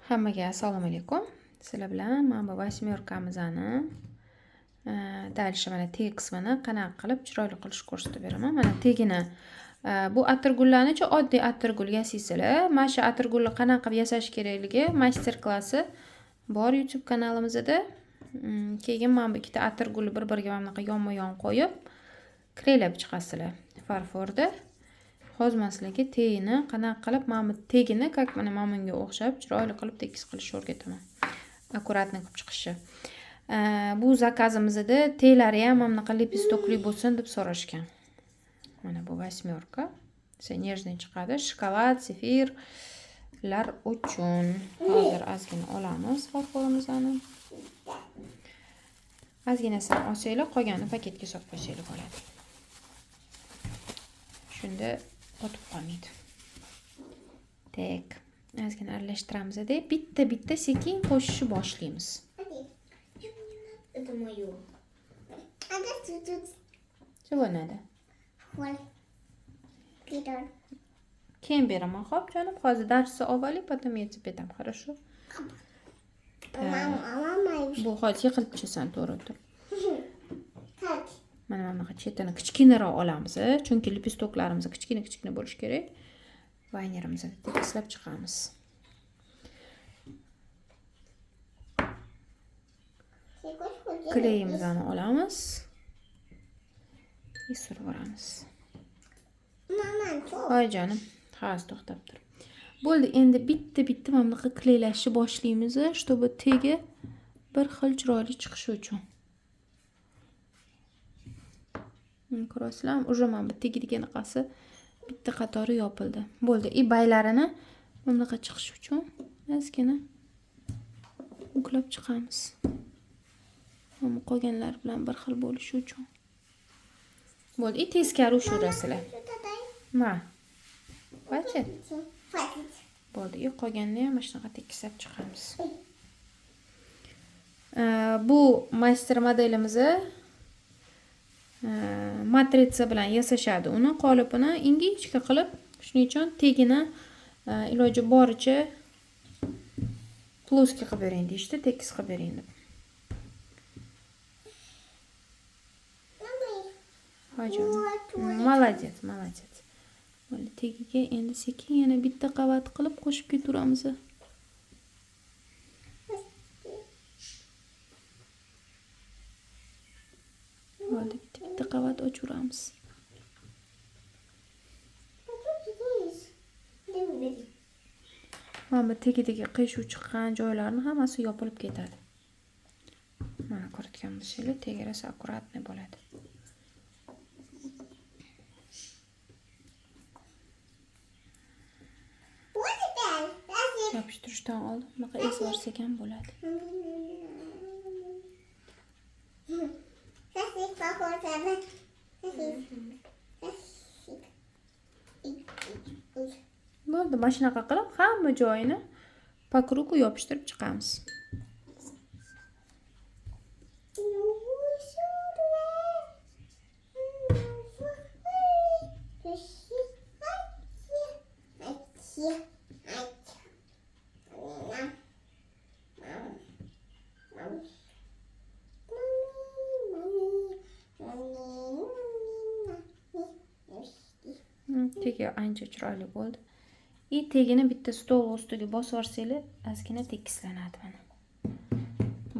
Hammaga assalomu alaykum. Sizlar bilan mana bu 8 dalish mana teg qismini qanaqa qilib chiroyli qilish ko'rsatib beraman. Mana tegini bu atirgullarni-chi oddiy atirgul yasaysilar. Mana shu atirgulni qanaqa qilib yasash kerakligi master klassi bor YouTube kanalimizda. Keyin mana bu ikkita atirgulni bir-biriga mana bunaqa yonma-yon qo'yib kreylab chiqasizlar farforda. Hozmasligi tegini qanaqa qilib mana bu tegini как mana bunga o'xshab chiroyli qilib tekis qilishni o'rgataman. Akkuratni qilib chiqishi. Bu zakazimizda teglari ham mana bunaqa lipistokli bo'lsin deb so'rashgan. Mana bu 8. Nежный chiqadi. Shokolad, sefirlar uchun. Hozir ozgina olamiz farforimizni. Ozginasini olsanglar, qolganini paketga solib qo'ysanglar bo'ladi. Shunda o'tib qolmaydi. Tak, ozgina aralashtiramiz-da, bitta sekin qo'shishni boshlaymiz. Это моё. А да тут. Чего надо? Ой. Кидар. Keyin beraman, xo'p, jonim. Hozir darsni olib, потом я тебе dam, хорошо? Mama. Bu hozir yiqilib tushasan, to'g'ri tur. Так. Mana bunaqa chetini kichkinaroq olamiz, chunki lipistoklarimiz kichkina bo'lishi kerak. Vaynerimizni tekislab chiqamiz. Kleyimizni olamiz. Surib yuboramiz. Mama, Voy jonim, hozir to'xtab tur. Bo'ldi, endi bitta mana bunaqa kleylashni boshlaymiz, чтобы tegi bir xil chiroyli chiqishi uchun. Ko'rasizlar, уже mana bu tegidganaqasi bitta qatori yopildi. Bo'ldi, baylarini mana bunaqa chiqish uchun ozgina uklab chiqamiz. Mana qolganlar bilan bir xil bo'lishi uchun. Bo'ldi, teskari ushurasizlar. Ma. Hozir. Bo'ldi, qolganini ham mana shunaqa tekislab chiqamiz. Bu master modelimizni matrica bilan yasashadi. Uni qolipini ingichka qilib, shuning uchun tegini iloji boricha ploskiy qilib bering deyishdi, tekis qilib bering deb. Hojam. Молодец. Bo'ldi, tegiga endi sekin yana bitta qavat qilib qo'shib ketaveramiz. Bo'ldi, bitta qavat ochaveramiz. Mana bu tegidagi qiyshuv chiqqan joylarni hammasi yopilib ketadi. Mana ko'rayotgan bo'lsanglar, tegarasi akkuratni bo'ladi. Yopishtirishdan oldin bunaqa ezib olsak ham bo'ladi. Bo'ldi, mana shunaqa qilib hamma joyini по кругу yopishtirib chiqamiz. Tegi ancha chiroyli bo'ldi. Tegini bitta stol ustiga bosib yuborsanglar, ozgina tekislanadi mana.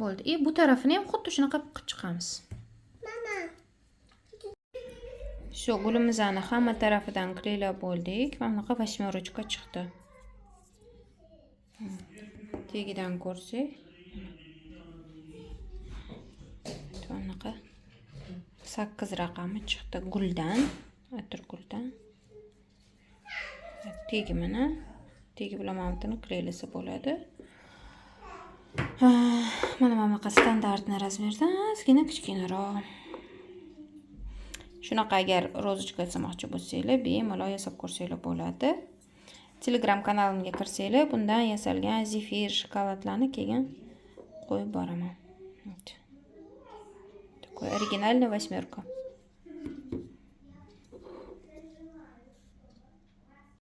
Bo'ldi. Bu tarafini ham xuddi shunaqa qilib chiqamiz. Mama. Shu gulimizni hamma tarafidan kleylab bo'ldik. Mana bunaqa 8 chiqdi. Tegidan ko'rsak, mana bunaqa 8 raqami chiqdi guldan, atirguldan. Tegi mana, tegi bilan mavtini kleylasa bo'ladi. Mana bunaqa standartni razmerdan ozgina kichkinaroq. Shunaqa agar rozочка yasamoqchi bo'lsanglar, bemalol yasab ko'rsanglar bo'ladi. Telegram kanalimga kirsanglar, bundan yasalgan zefir shokoladlarni keyin qo'yib boraman. Такой оригинальный 8.